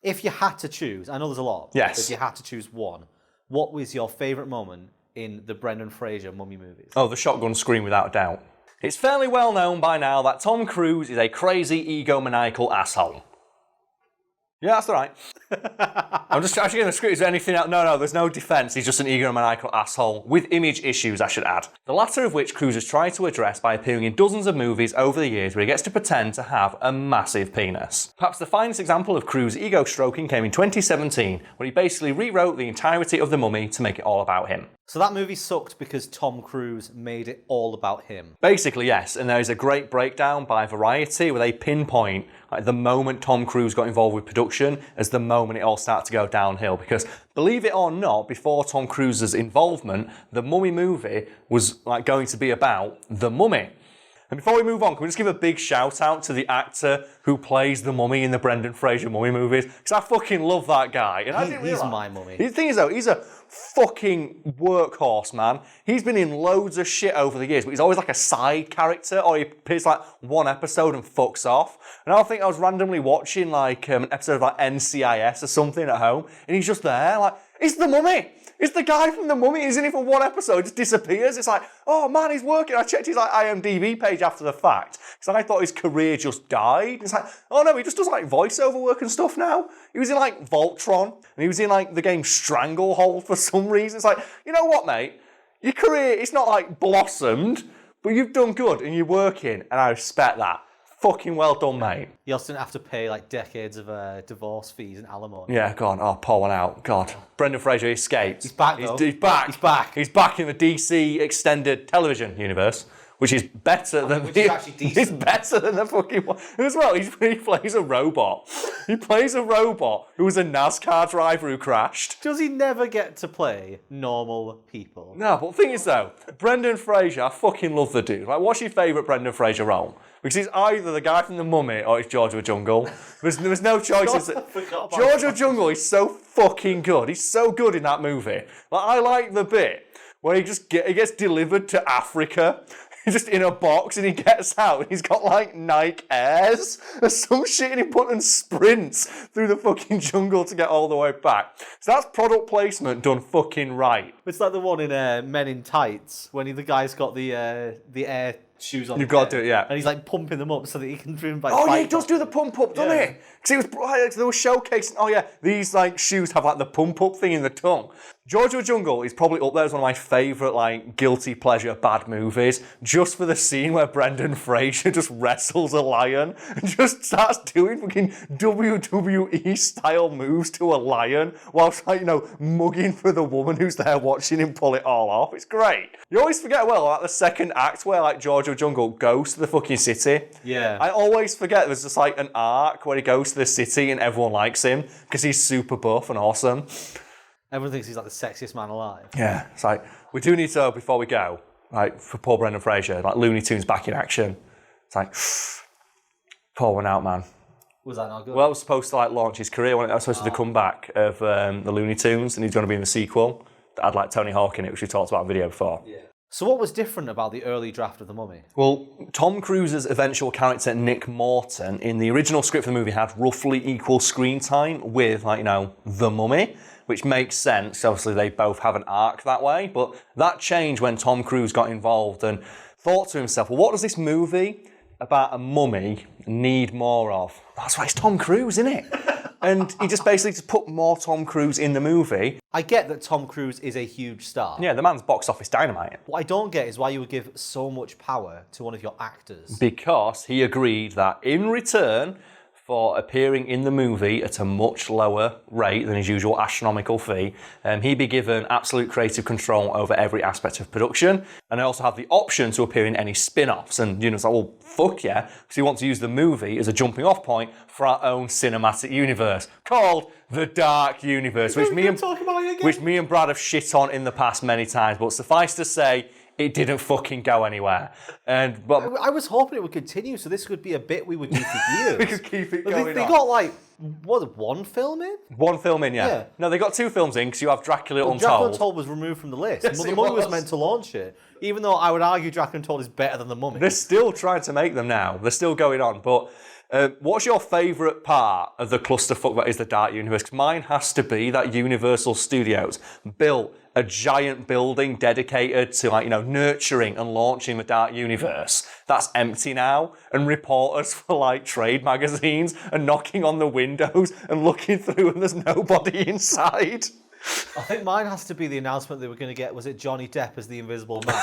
If you had to choose, I know there's a lot. Yes. If you had to choose one, what was your favourite moment in the Brendan Fraser mummy movies? Oh, the shotgun scream, without a doubt. It's fairly well known by now that Tom Cruise is a crazy, egomaniacal asshole. Yeah, that's all right. I'm just actually going to screw. Is there anything else? No, there's no defence. He's just an egomaniacal asshole with image issues, I should add. The latter of which Cruise has tried to address by appearing in dozens of movies over the years where he gets to pretend to have a massive penis. Perhaps the finest example of Cruise ego stroking came in 2017, when he basically rewrote the entirety of The Mummy to make it all about him. So that movie sucked because Tom Cruise made it all about him. Basically, yes, and there is a great breakdown by Variety where they pinpoint the moment Tom Cruise got involved with production as the moment it all started to go downhill. Because believe it or not, before Tom Cruise's involvement, the Mummy movie was going to be about the Mummy. And before we move on, can we just give a big shout out to the actor who plays the Mummy in the Brendan Fraser Mummy movies? Because I fucking love that guy. And He's my mummy. The thing is though, he's a fucking workhorse, man. He's been in loads of shit over the years, but he's always like a side character, or he appears like one episode and fucks off. And I think I was randomly watching like an episode of like NCIS or something at home, and he's just there, like, it's the Mummy! It's the guy from The Mummy. He's in it for one episode, just disappears. It's like, oh man, he's working. I checked his IMDb page after the fact, because I thought his career just died. It's like, oh no, he just does like voiceover work and stuff now. He was in like Voltron, and he was in like the game Stranglehold for some reason. It's like, you know what, mate? Your career, it's not like blossomed, but you've done good and you're working, and I respect that. Fucking well done, mate. You also didn't have to pay like decades of divorce fees and alimony. Yeah, go on. Oh, pour one out. God. Brendan Fraser escaped. He's back, though. He's back. He's back. He's back in the DC extended television universe, which is better than... Which is actually decent. It's better than the fucking one. As well, he plays a robot. He plays a robot who was a NASCAR driver who crashed. Does he never get to play normal people? No, but the thing is, though, Brendan Fraser, I fucking love the dude. Like, what's your favourite Brendan Fraser role? Because he's either the guy from The Mummy or it's George of the Jungle. There was no choices. George of the Jungle is so fucking good. He's so good in that movie. Like, I like the bit where he gets delivered to Africa. He's just in a box and he gets out and he's got like Nike Airs or some shit, and he put and sprints through the fucking jungle to get all the way back. So that's product placement done fucking right. It's like the one in Men in Tights when the guy's got the air shoes on. You've got to do it, yeah. And he's like pumping them up so that he can do them by. Oh yeah, he does do the pump up, doesn't he? Because they were showcasing. Oh yeah, these like shoes have like the pump up thing in the tongue. George of the Jungle is probably up there as one of my favourite like guilty pleasure bad movies, just for the scene where Brendan Fraser just wrestles a lion and just starts doing fucking WWE style moves to a lion whilst like, mugging for the woman who's there watching him pull it all off. It's great. You always forget like the second act where like George of the Jungle goes to the fucking city. Yeah. I always forget there's just like an arc where he goes to the city and everyone likes him because he's super buff and awesome. Everyone thinks he's like the sexiest man alive. Yeah, it's like, we do need to, before we go, like for poor Brendan Fraser, like Looney Tunes back in action. It's like, pour one out, man. Was that not good? Well, it was supposed to like launch his career. That was supposed to be the comeback of the Looney Tunes, and he's going to be in the sequel that had like Tony Hawk in it, which we talked about in the video before. Yeah. So what was different about the early draft of The Mummy? Well, Tom Cruise's eventual character, Nick Morton, in the original script for the movie had roughly equal screen time with, The Mummy, which makes sense. Obviously, they both have an arc that way, but that changed when Tom Cruise got involved and thought to himself, well, what does this movie about a mummy need more of? That's why it's Tom Cruise, isn't it? And he just basically put more Tom Cruise in the movie. I get that Tom Cruise is a huge star. Yeah, the man's box office dynamite. What I don't get is why you would give so much power to one of your actors. Because he agreed that in return for appearing in the movie at a much lower rate than his usual astronomical fee, he'd be given absolute creative control over every aspect of production, and I also have the option to appear in any spin-offs. And it's like, well, fuck yeah, because we want to use the movie as a jumping off point for our own cinematic universe called the Dark Universe, which me and Brad have shit on in the past many times, but suffice to say, it didn't fucking go anywhere. But I was hoping it would continue, so this would be a bit we would do for years. we could keep it going They on. got one film in? One film in, yeah. No, they got two films in because you have Dracula Untold. Dracula Untold was removed from the list. Yes, The Mummy was meant to launch it, even though I would argue Dracula Untold is better than The Mummy. They're still trying to make them now. They're still going on, but What's your favourite part of the clusterfuck that is the Dark Universe? 'Cause mine has to be that Universal Studios built a giant building dedicated to, like, you know, nurturing and launching the Dark Universe. That's empty now, and reporters for, like, trade magazines are knocking on the windows and looking through, and there's nobody inside. I think mine has to be the announcement they were going to get, was it Johnny Depp as the Invisible Man?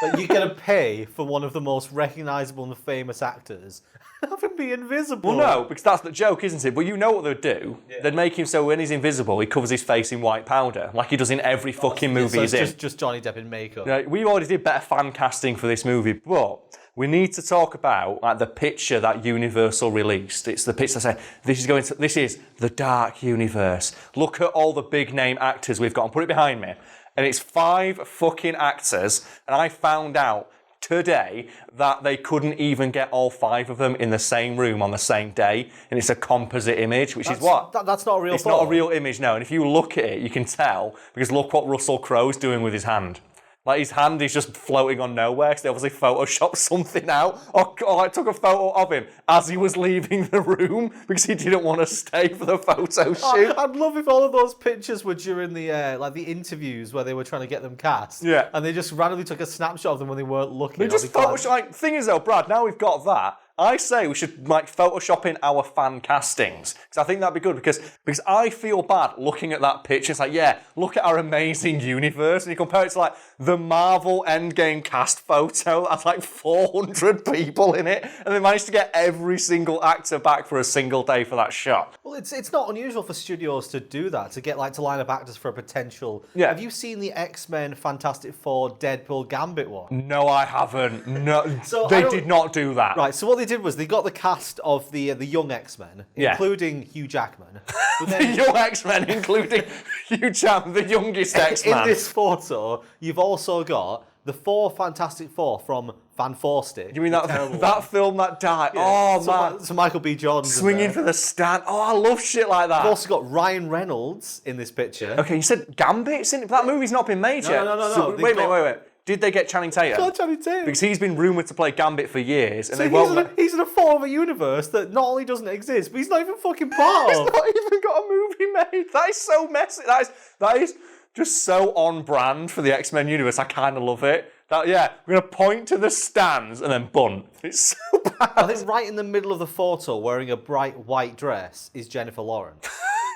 Like, you're going to pay for one of the most recognisable and famous actors and have him be invisible. Well, no, because that's the joke, isn't it? But you know what they'd do? Yeah. They'd make him so when he's invisible, he covers his face in white powder, like he does in every fucking movie so he's in. Just Johnny Depp in makeup. You know, we already did better fan casting for this movie, but we need to talk about, like, the picture that Universal released. It's the picture that said, this is the Dark Universe. Look at all the big name actors we've got, and put it behind me. And it's 5 fucking actors, and I found out today that they couldn't even get all 5 of them in the same room on the same day, and it's a composite image, which is what? That's not a real It's photo. not a real image, no. And if you look at it, you can tell, because look what Russell Crowe's doing with his hand. Like, his hand is just floating on nowhere, because they obviously photoshopped something out, or like, took a photo of him as he was leaving the room, because he didn't want to stay for the photo shoot. I'd love if all of those pictures were during the the interviews where they were trying to get them cast. Yeah. And they just randomly took a snapshot of them when they weren't looking. They just Photoshop. Like, thing is though, Brad, now we've got that, I say we should, like, Photoshop in our fan castings, because I think that'd be good, because I feel bad looking at that picture. It's like, yeah, look at our amazing universe, and you compare it to, like, the Marvel Endgame cast photo that has, like, 400 people in it, and they managed to get every single actor back for a single day for that shot. Well, it's not unusual for studios to do that, to get, like, to line up actors for a potential. Yeah. Have you seen the X-Men, Fantastic Four, Deadpool, Gambit one? No, I haven't. No, So they did not do that. Right, so what they did was they got the cast of the young X-Men, Yeah. including Hugh Jackman. But The then, young X-Men, including Hugh Jackman, the youngest X-Man. in this photo, you've also got the 4 Fantastic Four from Van Forstic. You mean the terrible that one. film that died? Yeah. Oh, so, man. So Michael B. Jordan's in Swinging there. for the stand. Oh, I love shit like that. We've also got Ryan Reynolds in this picture. Okay, you said Gambit's in it, but that movie's not been made yet. No. So, They've wait. got- Did they get Channing Tatum? God, Channing Tatum. Because he's been rumoured to play Gambit for years, and So they won't. he's in a form of a universe that not only doesn't exist, but he's not even fucking part He's of. not even got a movie made. That is so messy. That is just so on brand for the X-Men universe. I kind of love it. We're going to point to the stands and then bunt. It's so bad. I think right in the middle of the photo, wearing a bright white dress, is Jennifer Lawrence.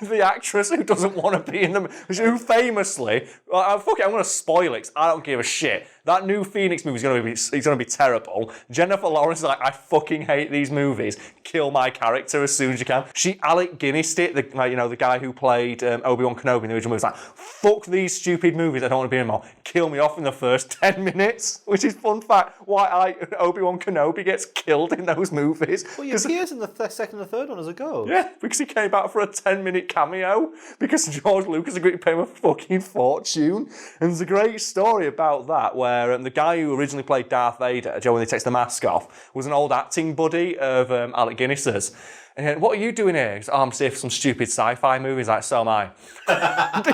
The actress who doesn't want to be in them, who famously, fuck it, I'm going to spoil it 'cause I don't give a shit. That new Phoenix movie is going to be terrible. Jennifer Lawrence is like, I fucking hate these movies. Kill my character as soon as you can. She Alec Guinnessed it, the guy who played Obi-Wan Kenobi in the original movie. Was like, fuck these stupid movies. I don't want to be in them all. Kill me off in the first 10 minutes, which is fun fact. Why Obi-Wan Kenobi gets killed in those movies. Well, he appears in the second and third one as a ghost. Yeah, because he came back for a 10-minute cameo because George Lucas agreed to pay him a fucking fortune. And there's a great story about that where the guy who originally played Darth Vader, Joe, when he takes the mask off, was an old acting buddy of Alec Guinness's. And he went, what are you doing here? He goes, I'm safe for some stupid sci-fi movies. Like, so am I.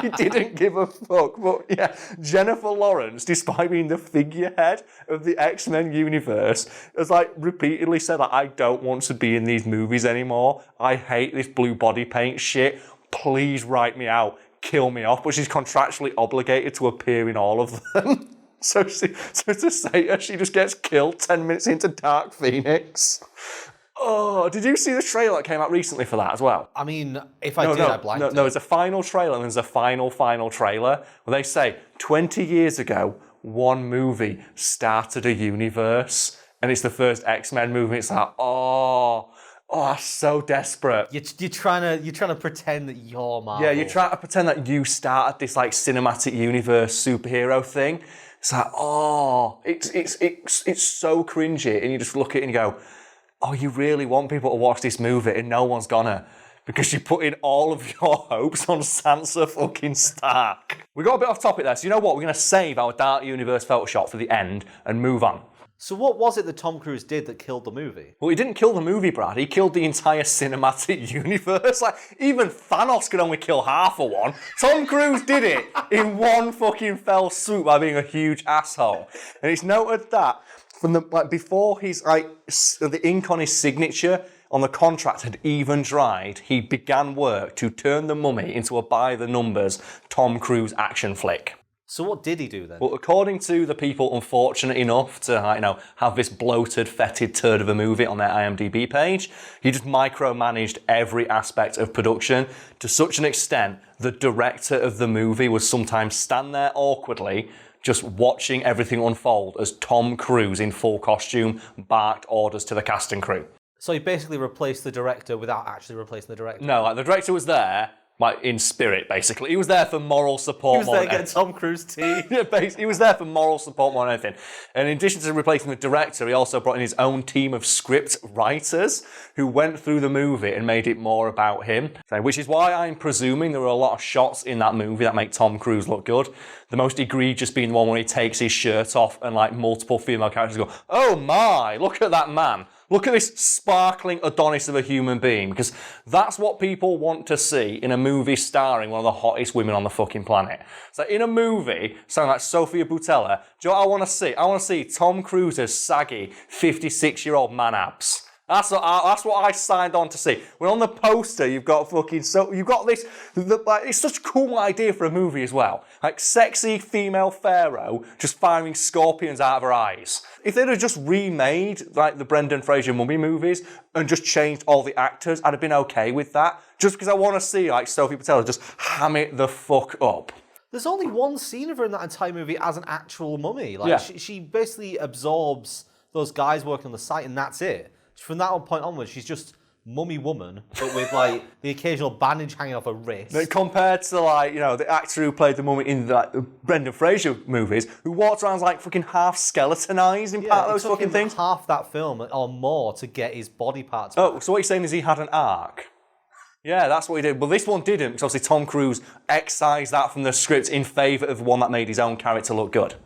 He didn't give a fuck. But yeah, Jennifer Lawrence, despite being the figurehead of the X-Men universe, has like repeatedly said, like, I don't want to be in these movies anymore. I hate this blue body paint shit. Please write me out. Kill me off. But she's contractually obligated to appear in all of them. So to say her, she just gets killed 10 minutes into Dark Phoenix. Oh, did you see the trailer that came out recently for that as well? I mean, if I did, I blanked it. No, there's a final trailer and there's a final trailer where they say 20 years ago, one movie started a universe and it's the first X-Men movie. It's like, oh, that's so desperate. You're trying to pretend that you're Marvel. Yeah, you're trying to pretend that you started this like cinematic universe superhero thing. It's like, it's so cringy, and you just look at it and you go, oh, you really want people to watch this movie, and no one's gonna, because you put in all of your hopes on Sansa fucking Stark. We got a bit off topic there, so you know what? We're gonna save our Dark Universe Photoshop for the end and move on. So what was it that Tom Cruise did that killed the movie? Well, he didn't kill the movie, Brad. He killed the entire cinematic universe. Like, even Thanos could only kill half of one. Tom Cruise did it in one fucking fell swoop by being a huge asshole. And it's noted that from before he's like the ink on his signature on the contract had even dried, he began work to turn The Mummy into a by-the-numbers Tom Cruise action flick. So what did he do then? Well, according to the people unfortunate enough to have this bloated, fetid turd of a movie on their IMDb page, he just micromanaged every aspect of production to such an extent the director of the movie would sometimes stand there awkwardly just watching everything unfold as Tom Cruise in full costume barked orders to the cast and crew. So he basically replaced the director without actually replacing the director? No, like the director was there, like in spirit, basically. He was there for moral support. He was there getting Tom Cruise tea. Yeah, basically, he was there for moral support more than anything. And in addition to replacing the director, he also brought in his own team of script writers who went through the movie and made it more about him. Which is why I'm presuming there were a lot of shots in that movie that make Tom Cruise look good. The most egregious being the one where he takes his shirt off and like multiple female characters go, "Oh my, look at that man. Look at this sparkling Adonis of a human being," because that's what people want to see in a movie starring one of the hottest women on the fucking planet. So in a movie starring like Sofia Boutella, do you know what I want to see? I want to see Tom Cruise's saggy 56-year-old man abs. That's what I signed on to see. When on the poster you've got this. It's such a cool idea for a movie as well. Like sexy female pharaoh just firing scorpions out of her eyes. If they'd have just remade like the Brendan Fraser Mummy movies and just changed all the actors, I'd have been okay with that. Just because I want to see like Sophie Patella just ham it the fuck up. There's only one scene of her in that entire movie as an actual mummy. Like Yeah. she basically absorbs those guys working on the site, and that's it. From that point onwards, she's just mummy woman, but with like the occasional bandage hanging off her wrist. Compared to like, the actor who played the mummy in the Brendan Fraser movies, who walked around like fucking half skeletonized in part of those it took fucking him things. half that film or more to get his body parts Oh, back. so what you're saying is he had an arc? Yeah, that's what he did. Well, this one didn't, because obviously Tom Cruise excised that from the script in favour of one that made his own character look good.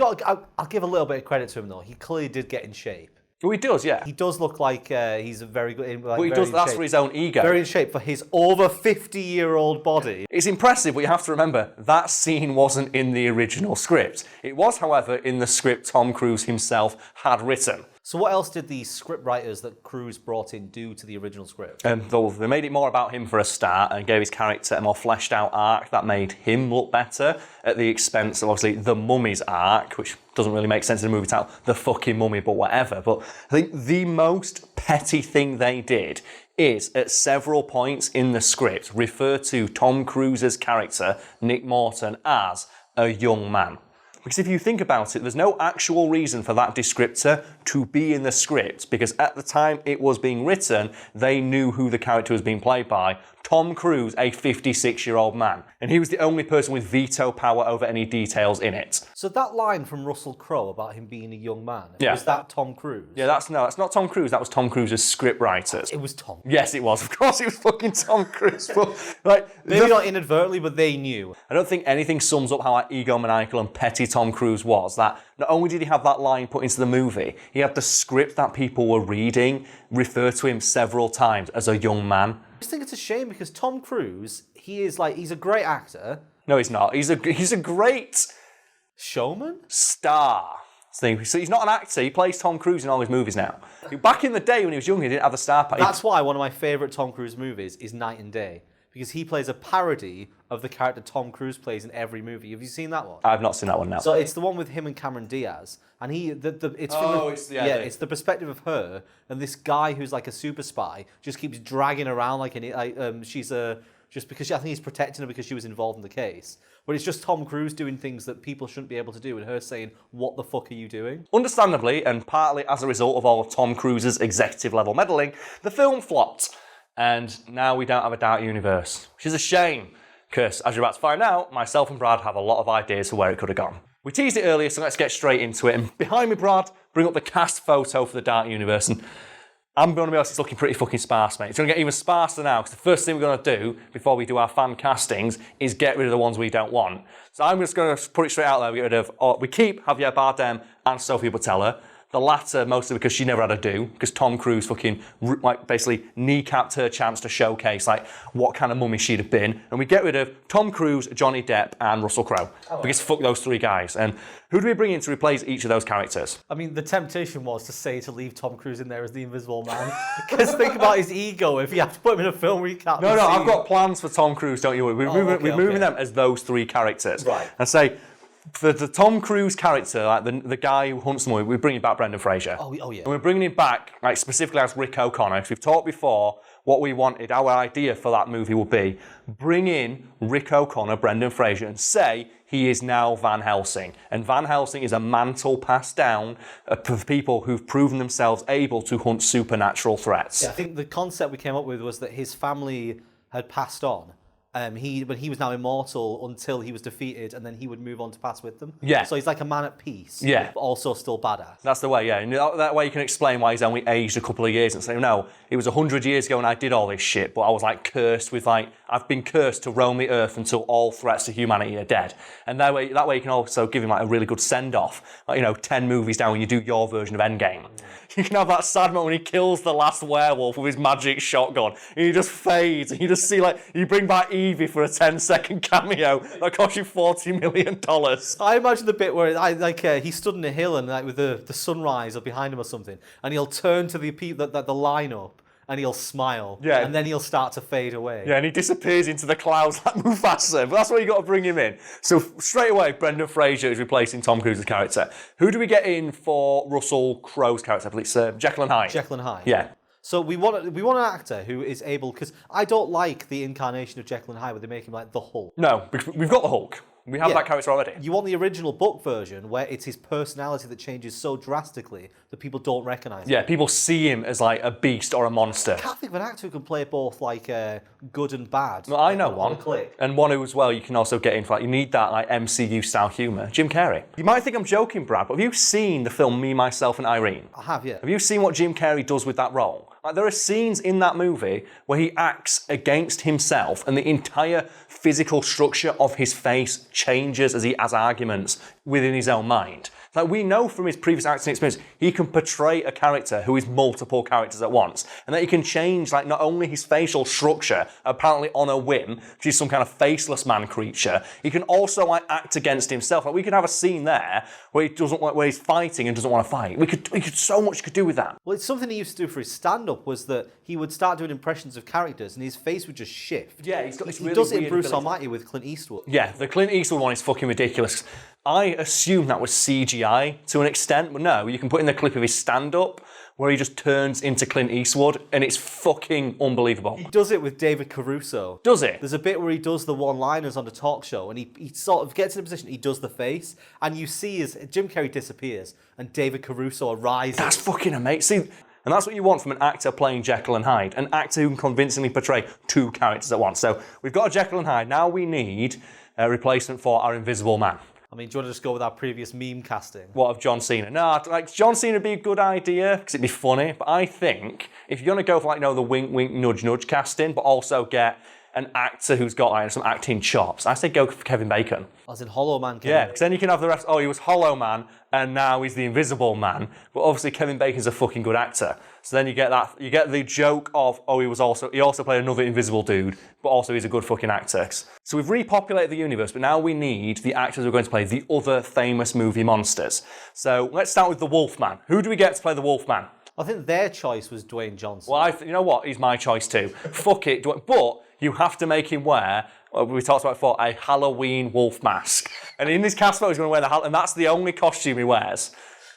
I'll give a little bit of credit to him though. He clearly did get in shape. Well, he does, yeah. He does look like he's a very good. Like, Well, he does. That's for his own ego. Very in shape for his over 50-year-old body. It's impressive, but you have to remember, that scene wasn't in the original script. It was, however, in the script Tom Cruise himself had written. So what else did the script writers that Cruise brought in do to the original script? Though they made it more about him for a start and gave his character a more fleshed out arc that made him look better at the expense of obviously the mummy's arc, which doesn't really make sense in the movie title, The Fucking Mummy, but whatever. But I think the most petty thing they did is at several points in the script refer to Tom Cruise's character, Nick Morton, as a young man. Because if you think about it, there's no actual reason for that descriptor to be in the script, because at the time it was being written, they knew who the character was being played by. Tom Cruise, a 56-year-old man. And he was the only person with veto power over any details in it. So that line from Russell Crowe about him being a young man, Yeah. was that Tom Cruise? Yeah, that's not Tom Cruise, that was Tom Cruise's script writers. It was Tom. Yes, it was. Of course it was fucking Tom Cruise. But, like, Maybe not inadvertently, but they knew. I don't think anything sums up how egomaniacal and petty Tom Cruise was. That not only did he have that line put into the movie, he had the script that people were reading refer to him several times as a young man. I just think it's a shame because Tom Cruise, he's a great actor. No, he's not. He's a great Showman? star. So he's not an actor. He plays Tom Cruise in all his movies now. Back in the day when he was young, he didn't have the star power. That's why one of my favourite Tom Cruise movies is Night and Day. Because he plays a parody of the character Tom Cruise plays in every movie. Have you seen that one? I've not seen that one now. So it's the one with him and Cameron Diaz, and it's the perspective of her and this guy who's like a super spy just keeps dragging around I think he's protecting her because she was involved in the case. But it's just Tom Cruise doing things that people shouldn't be able to do, and her saying, "What the fuck are you doing?" Understandably, and partly as a result of all of Tom Cruise's executive level meddling, the film flopped. And now we don't have a dark universe, which is a shame, because as you're about to find out, myself and Brad have a lot of ideas for where it could have gone. We teased it earlier, so let's get straight into it. And behind me, Brad, bring up the cast photo for the dark universe. And I'm going to be honest, it's looking pretty fucking sparse, mate. It's going to get even sparser now, because the first thing we're going to do before we do our fan castings is get rid of the ones we don't want. So I'm just going to put it straight out there. We keep Javier Bardem and Sofia Boutella. The latter, mostly because she never had a do, because Tom Cruise fucking, like, basically kneecapped her chance to showcase, like, what kind of mummy she'd have been. And we get rid of Tom Cruise, Johnny Depp, and Russell Crowe. Because fuck those three guys. And who do we bring in to replace each of those characters? I mean, the temptation was to leave Tom Cruise in there as the Invisible Man. Because think about his ego if you have to put him in a film where he can't No, I've got plans for Tom Cruise, don't you worry. We're moving them as those three characters. Right. And say, for the Tom Cruise character, like the guy who hunts the mummy, we're bringing back Brendan Fraser. Oh yeah. And we're bringing him back, like, specifically as Rick O'Connor, because we've talked before what we wanted, our idea for that movie would be, bring in Rick O'Connor, Brendan Fraser, and say he is now Van Helsing. And Van Helsing is a mantle passed down for people who've proven themselves able to hunt supernatural threats. Yeah, I think the concept we came up with was that his family had passed on. But he was now immortal until he was defeated, and then he would move on to pass with them. Yeah. So he's like a man at peace. Yeah. But also still badass. That's the way, yeah. And that way you can explain why he's only aged a couple of years and say, no, it was 100 years ago and I did all this shit, but I was like cursed with I've been cursed to roam the earth until all threats to humanity are dead. And that way you can also give him like a really good send-off. Like, 10 movies down when you do your version of Endgame. You can have that sad moment when he kills the last werewolf with his magic shotgun and he just fades and you just see you bring back Evie for a 10-second cameo that cost you $40 million. I imagine the bit where he stood on a hill and with the sunrise up behind him or something, and he'll turn to the lineup and he'll smile, and then he'll start to fade away. Yeah, and he disappears into the clouds like Mufasa, but that's where you got to bring him in. So straight away, Brendan Fraser is replacing Tom Cruise's character. Who do we get in for Russell Crowe's character? I believe it's Jekyll and Hyde. Jekyll and Hyde. Yeah. So we want an actor who is able, because I don't like the incarnation of Jekyll and Hyde where they make him like the Hulk. No, we've got the Hulk. We have that character already. You want the original book version where it's his personality that changes so drastically that people don't recognise him. Yeah, people see him as like a beast or a monster. I can't think of an actor who can play both good and bad. Well, I know one. Click. And one who as well you can also get in for you need that like MCU style humour. Jim Carrey. You might think I'm joking, Brad, but have you seen the film Me, Myself and Irene? I have, yeah. Have you seen what Jim Carrey does with that role? Like, there are scenes in that movie where he acts against himself and the entire physical structure of his face changes as he has arguments within his own mind. Like, we know from his previous acting experience, he can portray a character who is multiple characters at once. And that he can change, like, not only his facial structure, apparently on a whim, which is some kind of faceless man creature, he can also, like, act against himself. Like, we could have a scene there where where he's fighting and doesn't want to fight. We could so much could do with that. Well, it's something he used to do for his stand-up, was that he would start doing impressions of characters and his face would just shift. Yeah, he's got this really He does it in weird Bruce ability. Almighty with Clint Eastwood. Yeah, the Clint Eastwood one is fucking ridiculous. I assume that was CGI to an extent, but no, you can put in the clip of his stand-up where he just turns into Clint Eastwood, and it's fucking unbelievable. He does it with David Caruso. Does it? There's a bit where he does the one-liners on the talk show, and he sort of gets in a position, he does the face, and you see as Jim Carrey disappears, and David Caruso arises. That's fucking amazing. And that's what you want from an actor playing Jekyll and Hyde, an actor who can convincingly portray two characters at once. So we've got a Jekyll and Hyde, now we need a replacement for our Invisible Man. I mean, do you want to just go with our previous meme casting? What of John Cena? No, like John Cena would be a good idea because it'd be funny. But I think if you're gonna go for the wink, wink, nudge, nudge casting, but also get an actor who's got some acting chops, I say go for Kevin Bacon. As in Hollow Man. Yeah, because then you can have the rest. Oh, he was Hollow Man, and now he's the Invisible Man. But obviously Kevin Bacon's a fucking good actor. So then you get that. You get the joke of he also played another invisible dude, but also he's a good fucking actor. So we've repopulated the universe, but now we need the actors who are going to play the other famous movie monsters. So let's start with the Wolfman. Who do we get to play the Wolfman? I think their choice was Dwayne Johnson. Well, you know what? He's my choice too. Fuck it. But you have to make him wear, we talked about before, a Halloween wolf mask. And in this cast photo, he's going to wear and that's the only costume he wears.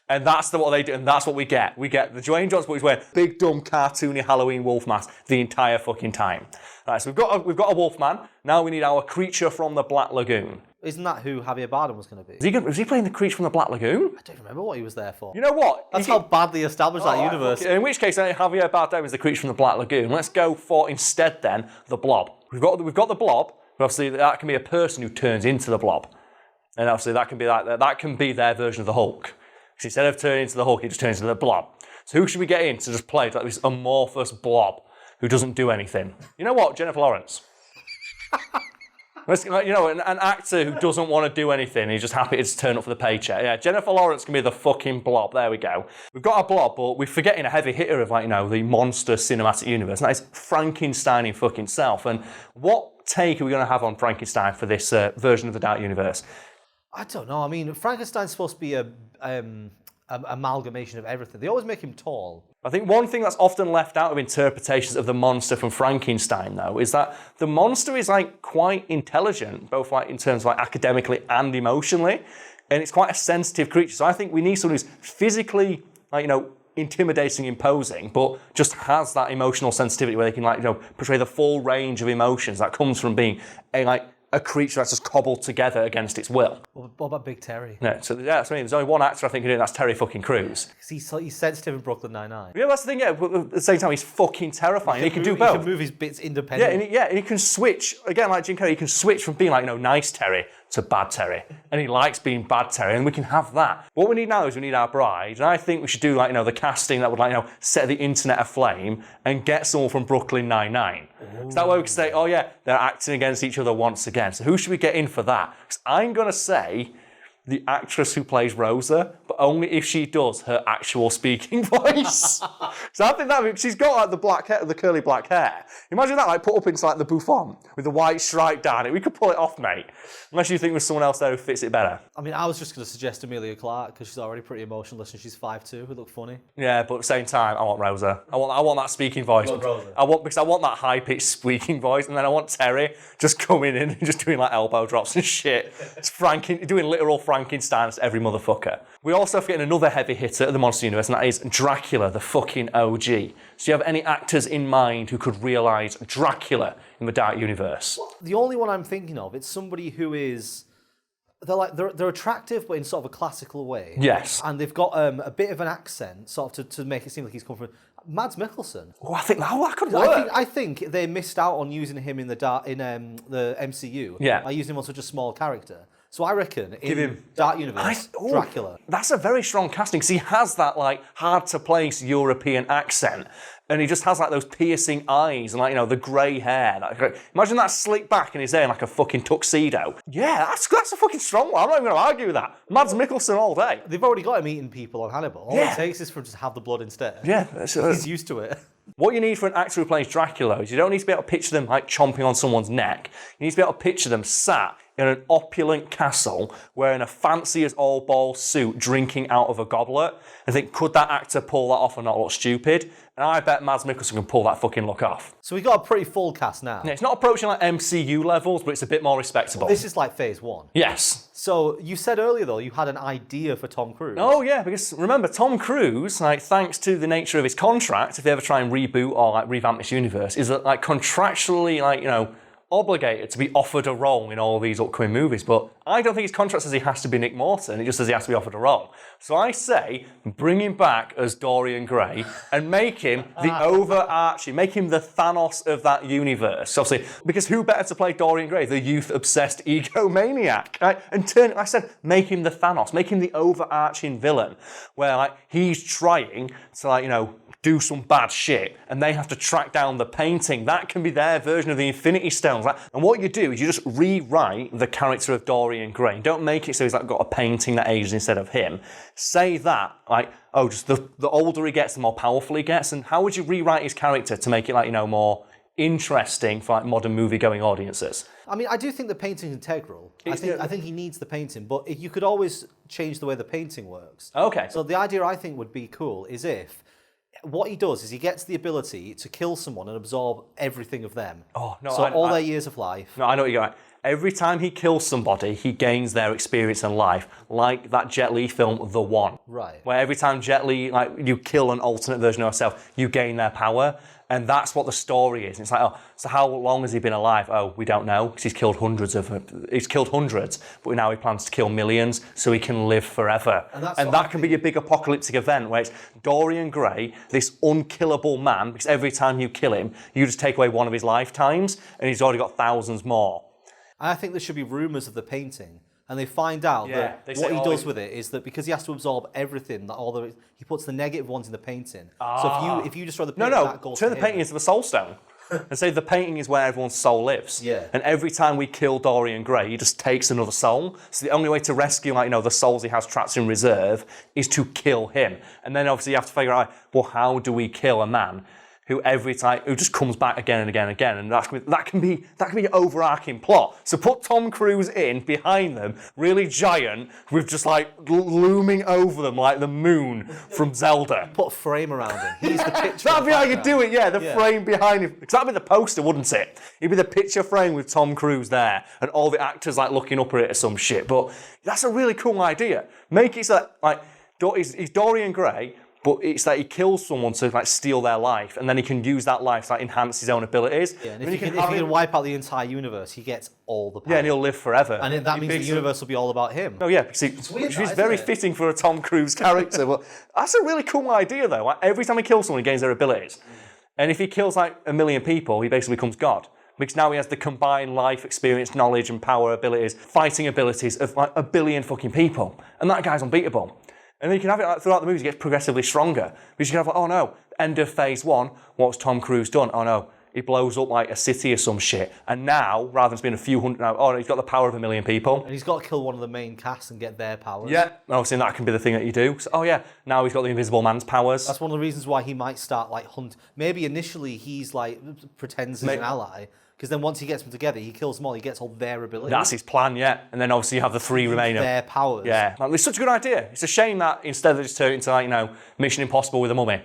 And that's what they do, and that's what we get. We get the Dwayne Johnson, but he's wearing big, dumb, cartoony Halloween wolf mask the entire fucking time. Right, so we've got a wolfman. Now we need our creature from the Black Lagoon. Isn't that who Javier Bardem was going to be? Was he playing the creature from the Black Lagoon? I don't remember what he was there for. You know what? That's how badly established that universe. In which case, Javier Bardem is the creature from the Black Lagoon. Let's go for instead then the Blob. We've got the Blob. But obviously, that can be a person who turns into the Blob, and obviously that can be their version of the Hulk. Because instead of turning into the Hulk, he just turns into the Blob. So who should we get in to just play like this amorphous blob who doesn't do anything? You know what? Jennifer Lawrence. You know, an actor who doesn't want to do anything, he's just happy to just turn up for the paycheck. Yeah, Jennifer Lawrence can be the fucking Blob. There we go. We've got a Blob, but we're forgetting a heavy hitter of, like, you know, the monster cinematic universe, and that is Frankenstein in fucking self. And what take are we going to have on Frankenstein for this version of the Dark Universe? I don't know. I mean, Frankenstein's supposed to be a amalgamation of everything. They always make him tall. I think one thing that's often left out of interpretations of the monster from Frankenstein, though, is that the monster is, like, quite intelligent, both, like, in terms of, like, academically and emotionally, and it's quite a sensitive creature. So I think we need someone who's physically, like, you know, intimidating, imposing, but just has that emotional sensitivity where they can, like, you know, portray the full range of emotions that comes from being a creature that's just cobbled together against its will. What about Big Terry? No, so yeah, that's what I mean. There's only one actor I think who can do it, that's Terry fucking Crews. He's sensitive in Brooklyn Nine-Nine. Yeah, that's the thing, yeah, but at the same time, he's fucking terrifying. He can do both. He can move his bits independently. Yeah, and he can switch, again, like Jim Carrey, he can switch from being, like, you know, nice Terry to bad Terry. And he likes being bad Terry, and we can have that. What we need now is we need our bride, and I think we should do, like, you know, the casting that would, like, you know, set the internet aflame and get someone from Brooklyn Nine-Nine. So that way we can say, oh yeah, they're acting against each other once again. So who should we get in for that? Because I'm going to say the actress who plays Rosa, but only if she does her actual speaking voice. So I think that she's got, like, the black hair, the curly black hair. Imagine that, like, put up into, like, the bouffant with the white stripe down it. We could pull it off, mate. Unless you think there's someone else there who fits it better. I mean, I was just going to suggest Emilia Clarke because she's already pretty emotionless and she's 5'2", would look funny. Yeah, but at the same time, I want Rosa. I want that speaking voice. Rosa. Because I want that high-pitched squeaking voice, and then I want Terry just coming in and just doing, like, elbow drops and shit. It's doing literal Frankenstein to every motherfucker. We also have getting another heavy hitter of the monster universe, and that is Dracula, the fucking OG. So you have any actors in mind who could realise Dracula in the Dark Universe? The only one I'm thinking of, it's somebody who is... They're attractive, but in sort of a classical way. Yes. And they've got a bit of an accent, sort of to make it seem like he's come from... Mads Mikkelsen. Oh, I think that could work. I think they missed out on using him in the MCU. Yeah. By using him on such a small character. So I reckon in Dark Universe, Dracula. That's a very strong casting because he has that, like, hard-to-place European accent. And he just has, like, those piercing eyes and, like, you know, the grey hair. Imagine that slick back in his hair in, like, a fucking tuxedo. Yeah, that's a fucking strong one. I'm not even going to argue with that. Mads Mikkelsen all day. They've already got him eating people on Hannibal. All it takes is for him to have the blood instead. Yeah. He's used to it. What you need for an actor who plays Dracula is you don't need to be able to picture them, like, chomping on someone's neck. You need to be able to picture them sat in an opulent castle wearing a fancy as all ball suit drinking out of a goblet and think, could that actor pull that off and not look stupid? And I bet Mads Mikkelsen can pull that fucking look off. So we've got a pretty full cast now. Yeah, it's not approaching, like, MCU levels, but it's a bit more respectable. This is like phase 1. Yes. So you said earlier, though, you had an idea for Tom Cruise. Oh, yeah, because remember, Tom Cruise, like, thanks to the nature of his contract, if they ever try and reboot or, like, revamp this universe, is that, like, contractually, like, you know, obligated to be offered a role in all these upcoming movies, but I don't think his contract says he has to be Nick Morton, it just says he has to be offered a role. So I say, bring him back as Dorian Gray and make him the overarching, make him the Thanos of that universe. Obviously, because who better to play Dorian Gray, the youth-obsessed egomaniac? Right? And I said, make him the Thanos, make him the overarching villain, where, like, he's trying to, like, you know, do some bad shit, and they have to track down the painting. That can be their version of the Infinity Stones. And what you do is you just rewrite the character of Dorian Gray. Don't make it so he's, like, got a painting that ages instead of him. Say that, like, oh, just the older he gets, the more powerful he gets. And how would you rewrite his character to make it, like, you know, more interesting for, like, modern movie-going audiences? I mean, I do think the painting's integral. I think he needs the painting, but you could always change the way the painting works. Okay. So the idea I think would be cool is if what he does is he gets the ability to kill someone and absorb everything of them. Oh, no. So all their years of life. No, I know what you're going. Every time he kills somebody, he gains their experience in life, like that Jet Li film, The One. Right. Where every time Jet Li, like, you kill an alternate version of yourself, you gain their power. And that's what the story is. It's like, oh, so how long has he been alive? Oh, we don't know, because he's killed hundreds, but now he plans to kill millions so he can live forever. And that can be a big apocalyptic event where it's Dorian Gray, this unkillable man, because every time you kill him, you just take away one of his lifetimes, and he's already got thousands more. And I think there should be rumours of the painting. And they find out that what he does with it is that because he has to absorb everything, that he puts the negative ones in the painting. So if you destroy the painting, that goes turn to the painting into the Soul Stone. And say the painting is where everyone's soul lives. Yeah. And every time we kill Dorian Gray, he just takes another soul. So the only way to rescue, the souls he has trapped in reserve is to kill him. And then obviously you have to figure out, well, how do we kill a man who who just comes back again and again and again, and that can be an overarching plot. So put Tom Cruise in behind them, really giant, with just like looming over them like the moon from Zelda. Put a frame around him. He's the picture. That'd be how you do it, the frame behind him. Because that'd be the poster, wouldn't it? It'd be the picture frame with Tom Cruise there, and all the actors like looking up at it or some shit. But that's a really cool idea. Make it so that he's Dorian Gray. But it's that he kills someone to like steal their life, and then he can use that life to like, enhance his own abilities. Yeah, and if he can wipe out the entire universe, he gets all the power. Yeah, and he'll live forever. And that means the universe will be all about him. Oh yeah, because he's very fitting for a Tom Cruise character. But that's a really cool idea, though. Like, every time he kills someone, he gains their abilities. And if he kills like 1 million people, he basically becomes God. Because now he has the combined life experience, knowledge, and power abilities, fighting abilities of like 1 billion fucking people. And that guy's unbeatable. And then you can have it like, throughout the movies, he gets progressively stronger. Because you can have like, oh no, end of phase 1, what's Tom Cruise done? Oh no, he blows up like a city or some shit. And now, rather than being a few hundred, now, he's got the power of 1 million people. And he's got to kill one of the main cast and get their powers. Yeah, obviously that can be the thing that you do. So, now he's got the Invisible Man's powers. That's one of the reasons why he might start like hunt. Maybe initially he's like pretends he's an ally. Because then once he gets them together, he kills them all, he gets all their abilities. That's his plan, yeah. And then obviously you have the 3 remaining. Their powers. Yeah. It's such a good idea. It's a shame that instead they just turn it into, Mission Impossible with a mummy.